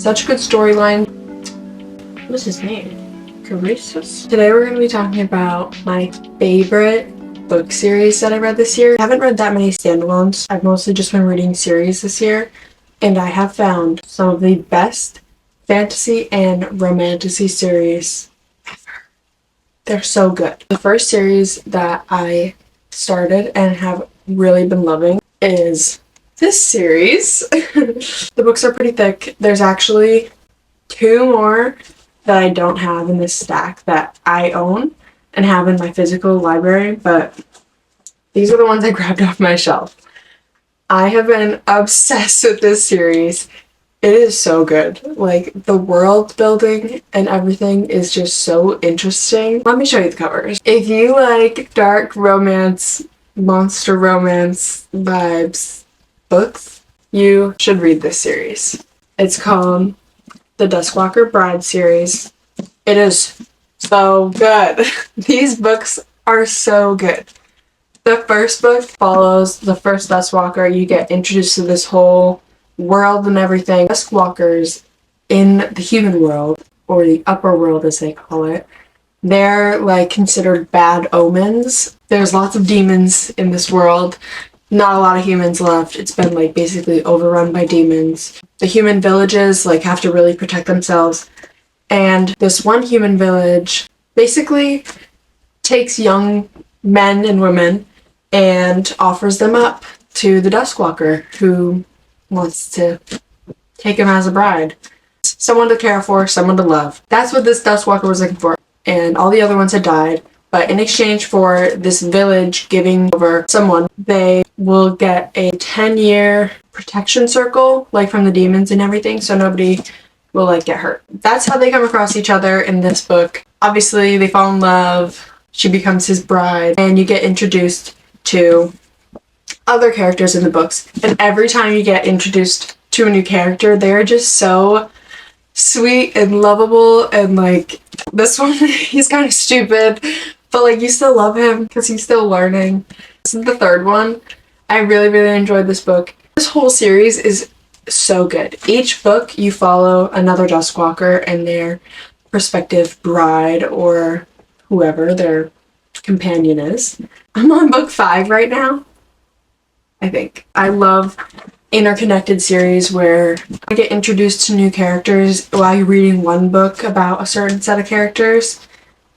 Such a good storyline. What's his name? Carices? Today we're going to be talking about my favorite book series that I read this year. I haven't read that many standalones. I've mostly just been reading series this year, and I have found some of the best fantasy and romantasy series ever. They're so good. The first series that I started and have really been loving is this series. The books are pretty thick. There's actually 2 more that I don't have in this stack that I own and have in my physical library, but these are the ones I grabbed off my shelf. I have been obsessed with this series. It is so good. Like, the world building and everything is just so interesting. Let me show you the covers. If you like dark romance, monster romance vibes books, you should read this series. It's called the Duskwalker Bride series. It is so good. These books are so good. The first book follows the first Duskwalker. You get introduced to this whole world and everything. Duskwalkers in the human world, or the upper world as they call it, they're like considered bad omens. There's lots of demons in this world. Not a lot of humans left. It's been like basically overrun by demons. The human villages like have to really protect themselves. And this one human village basically takes young men and women and offers them up to the Duskwalker, who wants to take him as a bride. Someone to care for, someone to love. That's what this Duskwalker was looking for. And all the other ones had died. But in exchange for this village giving over someone, they will get a 10-year protection circle, like from the demons and everything, so nobody will like get hurt. That's how they come across each other in this book. Obviously, they fall in love. She becomes his bride, and you get introduced to other characters in the books. And every time you get introduced to a new character, they're just so sweet and lovable. And like this one, he's kind of stupid, but like you still love him because he's still learning. This is the third one. I really enjoyed this book. This whole series is so good. Each book you follow another Duskwalker and their prospective bride or whoever their companion is. I'm on book 5 right now, I think. I love interconnected series where I get introduced to new characters while you're reading one book about a certain set of characters,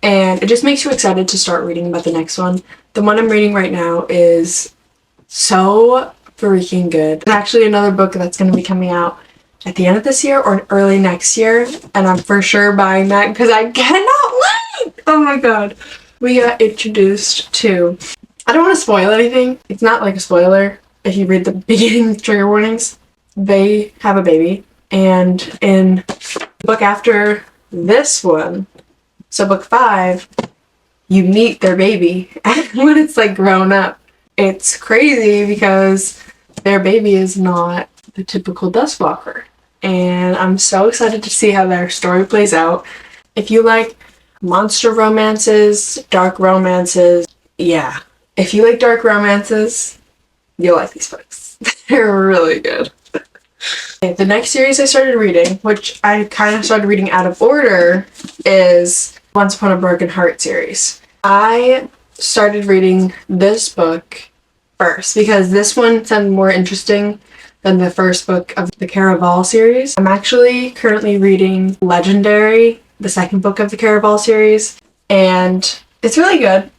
and it just makes you excited to start reading about the next one. The one I'm reading right now is so freaking good. There's actually another book that's going to be coming out at the end of this year or early next year, and I'm for sure buying that because I cannot wait! Oh my god. We got introduced to... I don't want to spoil anything. It's not like a spoiler if you read the beginning trigger warnings. They have a baby, and in the book after this one, so book 5, you meet their baby when it's like grown up. It's crazy because their baby is not the typical Duskwalker, and I'm so excited to see how their story plays out. If you like monster romances, dark romances, yeah. If you like dark romances, you'll like these books. They're really good. Okay, the next series I started reading, which I kind of started reading out of order, is Once Upon a Broken Heart series. I started reading this book first because this one sounded more interesting than the first book of the Caraval series. I'm actually currently reading Legendary, the second book of the Caraval series, and it's really good,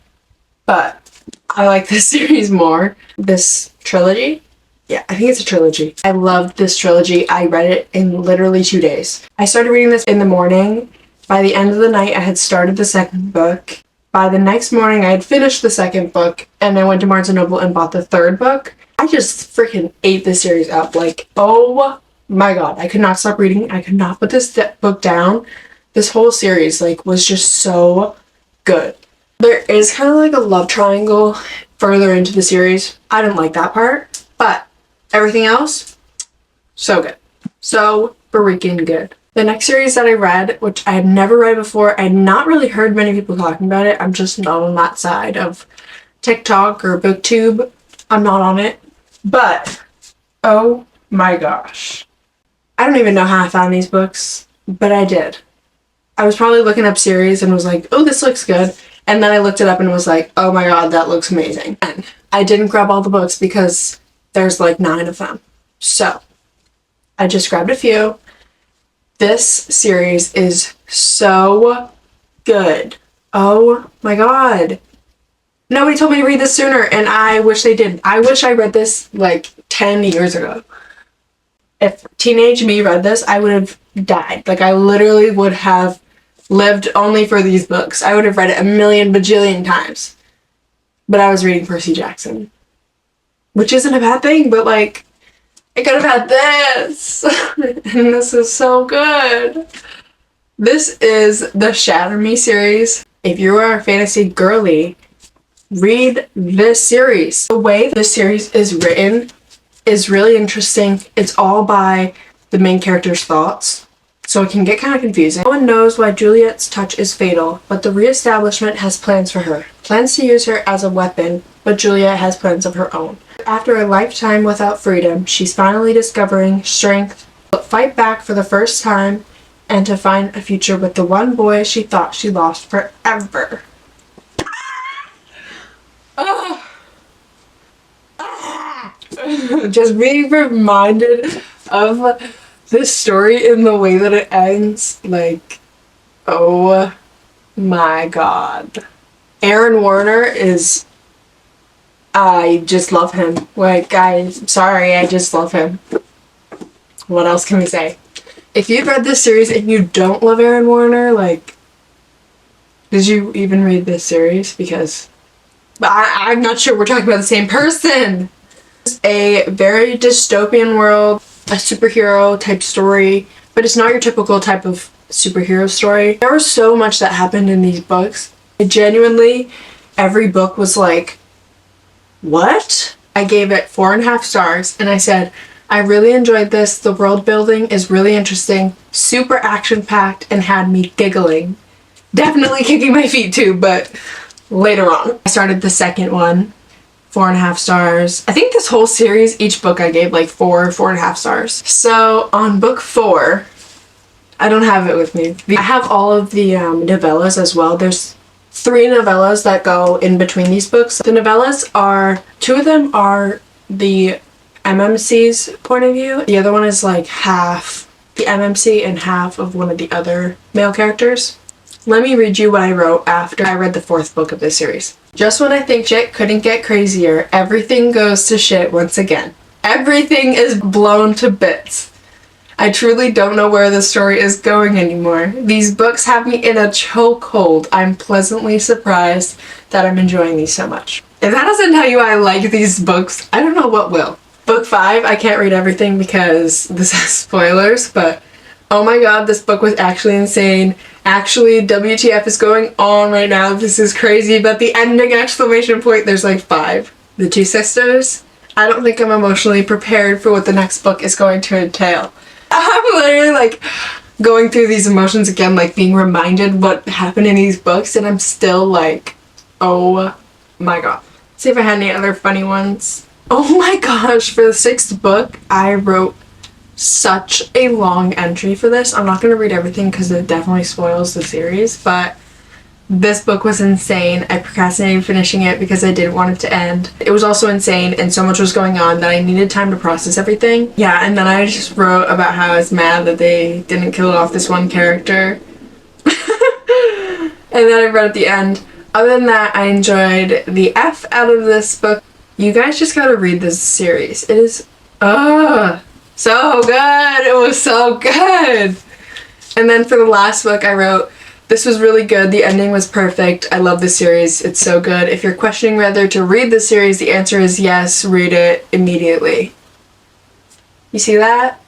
but I like this series more. This trilogy? Yeah, I think it's a trilogy. I loved this trilogy. I read it in literally 2 days. I started reading this in the morning. By the end of the night, I had started the second book. By the next morning, I had finished the second book, and I went to Barnes & Noble and bought the third book. I just freaking ate this series up. Like, oh my god. I could not stop reading. I could not put this book down. This whole series, like, was just so good. There is kind of like a love triangle further into the series. I didn't like that part, but everything else, so good. So freaking good. The next series that I read, which I had never read before, I had not really heard many people talking about it. I'm just not on that side of TikTok or BookTube. I'm not on it. But, oh my gosh. I don't even know how I found these books, but I did. I was probably looking up series and was like, oh, this looks good. And then I looked it up and was like, oh my god, that looks amazing. And I didn't grab all the books because there's like 9 of them. So I just grabbed a few. This series is so good. Oh my god. Nobody told me to read this sooner, and I wish they did. I wish I read this like 10 years ago. If teenage me read this, I would have died. Like, I literally would have lived only for these books. I would have read it a million bajillion times. But I was reading Percy Jackson. Which isn't a bad thing, but like, I could have had this. And this is so good. This is the Shatter Me series. If you are a fantasy girly, read this series. The way this series is written is really interesting. It's all by the main character's thoughts, so it can get kind of confusing. No one knows why Juliet's touch is fatal, but the reestablishment has plans for her. Plans to use her as a weapon, but Juliet has plans of her own. After a lifetime without freedom, she's finally discovering strength to fight back for the first time and to find a future with the one boy she thought she lost forever. Just being reminded of this story in the way that it ends, like, oh my god. Aaron Warner is, I just love him. Like, I'm sorry, I just love him. What else can we say? If you've read this series and you don't love Aaron Warner, like, did you even read this series? Because I'm not sure we're talking about the same person. It's a very dystopian world, a superhero type story, but it's not your typical type of superhero story. There was so much that happened in these books. Genuinely, every book was like, what? I gave it 4.5 stars, and I said, I really enjoyed this. The world building is really interesting, super action-packed, and had me giggling. Definitely kicking my feet too, but later on. I started the second one, 4.5 stars. I think this whole series, each book I gave like 4.5 stars. So on book 4, I don't have it with me. I have all of the novellas as well. There's 3 novellas that go in between these books. The novellas are, 2 of them are the MMC's point of view. The other one is like half the MMC and half of one of the other male characters. Let me read you what I wrote after I read the 4th book of this series. Just when I think shit couldn't get crazier, everything goes to shit once again. Everything is blown to bits. I truly don't know where the story is going anymore. These books have me in a chokehold. I'm pleasantly surprised that I'm enjoying these so much. If that doesn't tell you I like these books, I don't know what will. Book 5, I can't read everything because this has spoilers, but oh my god, this book was actually insane. Actually, WTF is going on right now. This is crazy, but the ending exclamation point, there's like 5. The 2 sisters, I don't think I'm emotionally prepared for what the next book is going to entail. I'm literally like going through these emotions again, like being reminded what happened in these books, and I'm still like, oh my god. Let's see if I had any other funny ones. Oh my gosh, for the 6th book, I wrote such a long entry for this. I'm not going to read everything because it definitely spoils the series, but this book was insane. I procrastinated finishing it because I didn't want it to end. It was also insane and so much was going on that I needed time to process everything. Yeah, and then I just wrote about how I was mad that they didn't kill off this one character. And then I wrote at the end, other than that, I enjoyed the F out of this book. You guys just gotta read this series. It is, so good. It was so good. And then for the last book I wrote, this was really good. The ending was perfect. I love this series. It's so good. If you're questioning whether to read this series, the answer is yes. Read it immediately. You see that?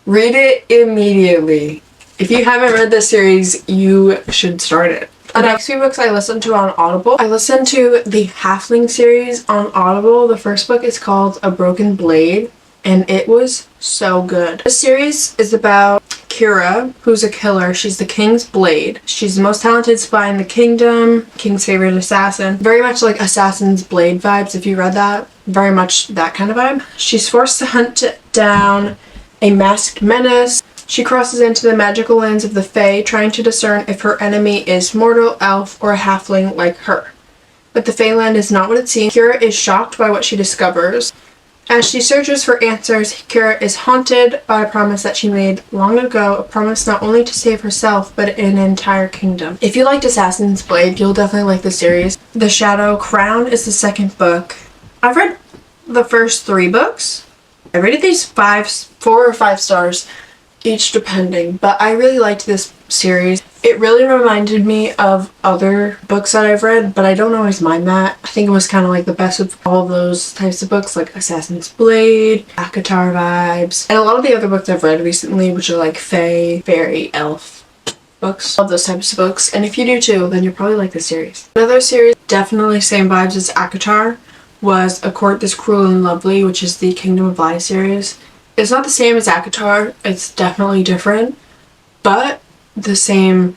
Read it immediately. If you haven't read this series, you should start it. The next few books I listened to on Audible. I listened to the Halfling series on Audible. The first book is called A Broken Blade, and it was so good. This series is about Kira, who's a killer. She's the king's blade. She's the most talented spy in the kingdom, king's favorite assassin. Very much like Assassin's Blade vibes, if you read that. Very much that kind of vibe. She's forced to hunt down a masked menace. She crosses into the magical lands of the Fae, trying to discern if her enemy is mortal, elf, or a halfling like her. But the Faeland is not what it seems. Kira is shocked by what she discovers. As she searches for answers, Kira is haunted by a promise that she made long ago, a promise not only to save herself, but an entire kingdom. If you liked Assassin's Blade, you'll definitely like the series. The Shadow Crown is the second book. I've read the first 3 books. I rated these 4 or 5 stars, each depending, but I really liked this series. It really reminded me of other books that I've read, but I don't always mind that. I think it was kind of like the best of all those types of books, like Assassin's Blade, ACOTAR vibes, and a lot of the other books I've read recently, which are like Fae, Fairy, Elf books, all those types of books. And if you do too, then you'll probably like this series. Another series, definitely same vibes as ACOTAR, was A Court This Cruel and Lovely, which is the Kingdom of Lies series. It's not the same as ACOTAR, it's definitely different, but the same,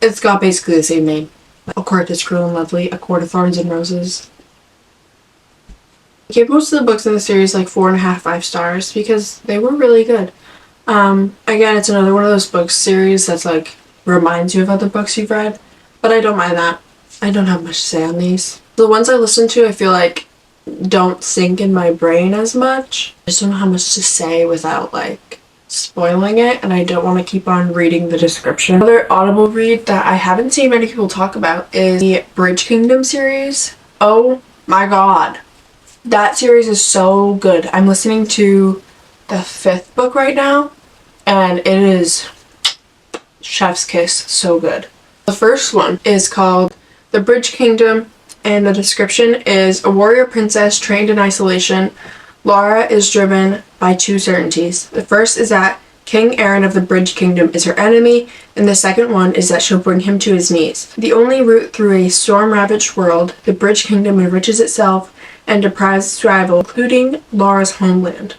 it's got basically the same name. A Court This Cruel and Lovely, A Court of Thorns and Roses. I gave most of the books in the series like 4.5, 5 stars because they were really good. Again, it's another one of those books series that's like reminds you of other books you've read, but I don't mind that. I don't have much to say on these. The ones I listen to, I feel like don't sink in my brain as much. I just don't know how much to say without like spoiling it, and I don't want to keep on reading the description. Another Audible read that I haven't seen many people talk about is the Bridge Kingdom series. Oh my god. That series is so good. I'm listening to the 5th book right now, and it is chef's kiss, so good. The first one is called The Bridge Kingdom, and the description is: a warrior princess trained in isolation, Laura is driven by 2 certainties. The first is that King Aaron of the Bridge Kingdom is her enemy, and the second one is that she'll bring him to his knees. The only route through a storm-ravaged world, the Bridge Kingdom enriches itself and deprives its rival, including Laura's homeland.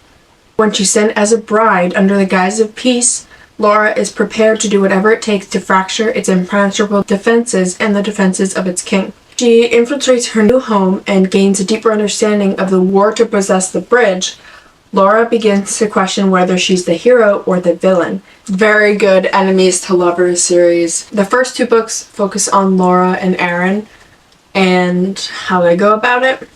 When she's sent as a bride under the guise of peace, Laura is prepared to do whatever it takes to fracture its impenetrable defenses and the defenses of its king. She infiltrates her new home and gains a deeper understanding of the war to possess the bridge. Laura begins to question whether she's the hero or the villain. Very good enemies to lovers series. The first 2 books focus on Laura and Aaron and how they go about it.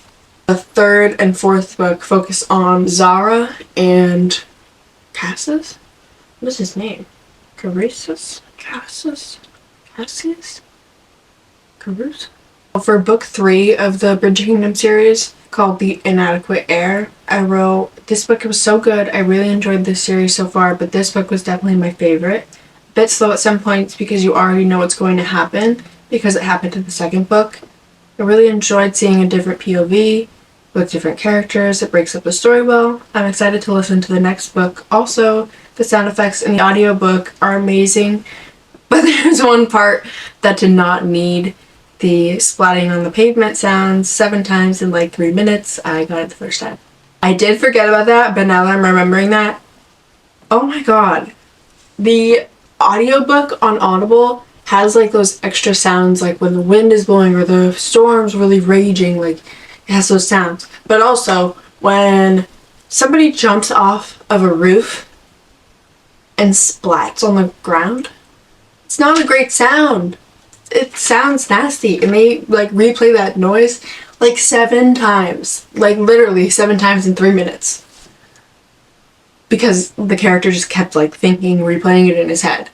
The 3rd and 4th book focus on Zara and Cassius? What is his name? Carusus? Cassius? Caruso? For book 3 of the Bridge Kingdom series, called The Inadequate Heir, I wrote, this book was so good, I really enjoyed this series so far, but this book was definitely my favorite. A bit slow at some points because you already know what's going to happen, because it happened in the 2nd book. I really enjoyed seeing a different POV, with different characters. It breaks up the story well. I'm excited to listen to the next book. Also, the sound effects in the audiobook are amazing, but there's one part that did not need the splatting on the pavement sounds 7 times in like 3 minutes. I got it the first time. I did forget about that, but now that I'm remembering that, oh my god. The audiobook on Audible has like those extra sounds, like when the wind is blowing or the storm's really raging, like it has those sounds. But also when somebody jumps off of a roof and splats on the ground, it's not a great sound. It sounds nasty, and they like replay that noise like 7 times, like literally 7 times in 3 minutes, because the character just kept like thinking, replaying it in his head.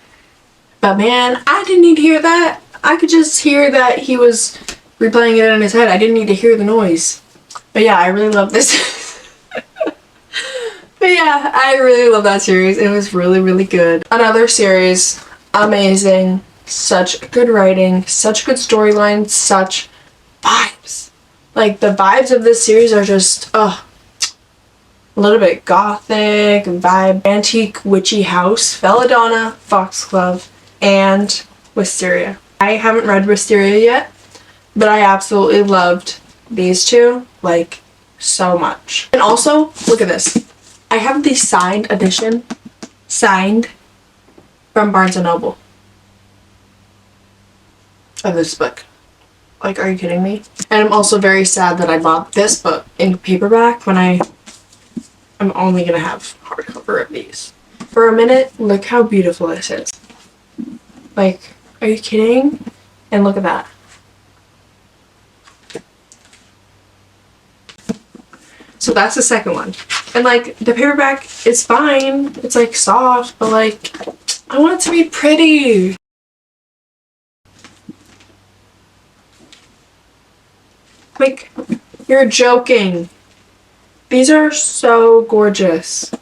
But man, I didn't need to hear that. I could just hear that he was replaying it in his head. I didn't need to hear the noise. But yeah, I really love this. But yeah, I really love that series. It was really, really good. Another series, amazing. Such good writing, such good storyline, such vibes. Like, the vibes of this series are just, a little bit gothic vibe. Antique witchy house, belladonna, foxglove, and wisteria. I haven't read wisteria yet, but I absolutely loved these 2, like, so much. And also, look at this. I have the signed edition, signed, from Barnes & Noble. Of this book. Like, are you kidding me? And I'm also very sad that I bought this book in paperback when I I'm only gonna have hardcover of these. For a minute, look how beautiful this is. Like, are you kidding? And look at that. So that's the second one. And like, the paperback is fine. It's like soft, but like, I want it to be pretty. Like, you're joking. These are so gorgeous.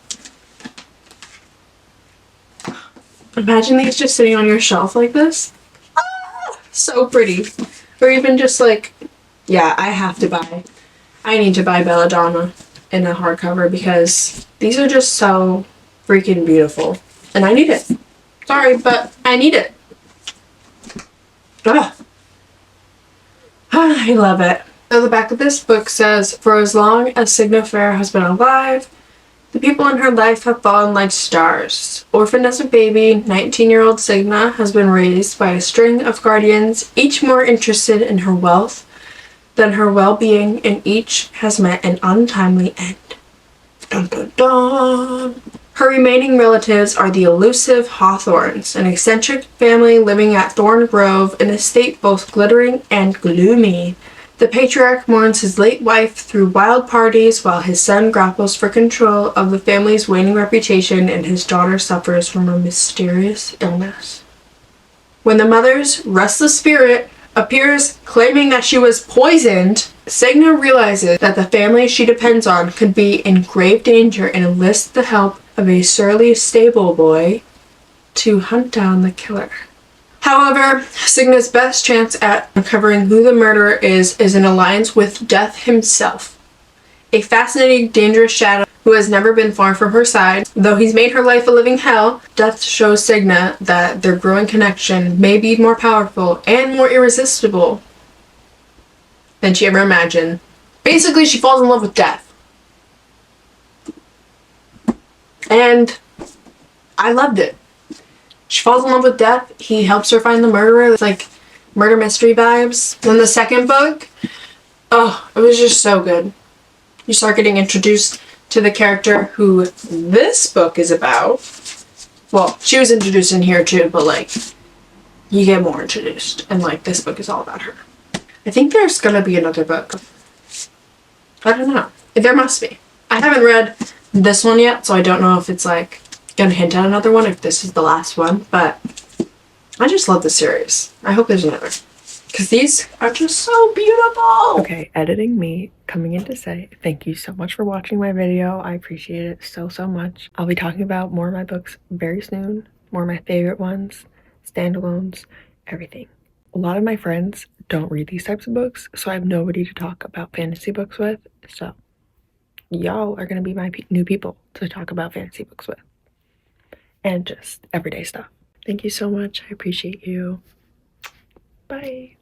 Imagine these just sitting on your shelf like this. Ah, so pretty. Or even just like, yeah, I need to buy Belladonna in a hardcover because these are just so freaking beautiful. And I need it. Sorry, but I need it. Ugh. I love it. So the back of this book says, for as long as Signa Fair has been alive, the people in her life have fallen like stars. Orphaned as a baby, 19-year-old Signa has been raised by a string of guardians, each more interested in her wealth than her well-being, and each has met an untimely end. Dun dun dun. Her remaining relatives are the elusive Hawthorns, an eccentric family living at Thorn Grove, an estate both glittering and gloomy. The patriarch mourns his late wife through wild parties while his son grapples for control of the family's waning reputation and his daughter suffers from a mysterious illness. When the mother's restless spirit appears claiming that she was poisoned, Signa realizes that the family she depends on could be in grave danger and enlists the help of a surly stable boy to hunt down the killer. However, Signa's best chance at uncovering who the murderer is in alliance with Death himself, a fascinating, dangerous shadow who has never been far from her side. Though he's made her life a living hell, Death shows Signa that their growing connection may be more powerful and more irresistible than she ever imagined. Basically, she falls in love with Death. And I loved it. She falls in love with Death. He helps her find the murderer. It's like murder mystery vibes. Then the second book, oh, it was just so good. You start getting introduced to the character who this book is about. Well, she was introduced in here too, but like, you get more introduced. And like, this book is all about her. I think there's gonna be another book. I don't know. There must be. I haven't read this one yet, so I don't know if it's like gonna hint at another one, if this is the last one, but I just love the series. I hope there's another, because these are just so beautiful. Okay, editing me coming in to say thank you so much for watching my video. I appreciate it so much. I'll be talking about more of my books very soon, more of my favorite ones, standalones, everything. A lot of my friends don't read these types of books, so I have nobody to talk about fantasy books with, so y'all are gonna be my new people to talk about fantasy books with. And just everyday stuff. Thank you so much. I appreciate you. Bye.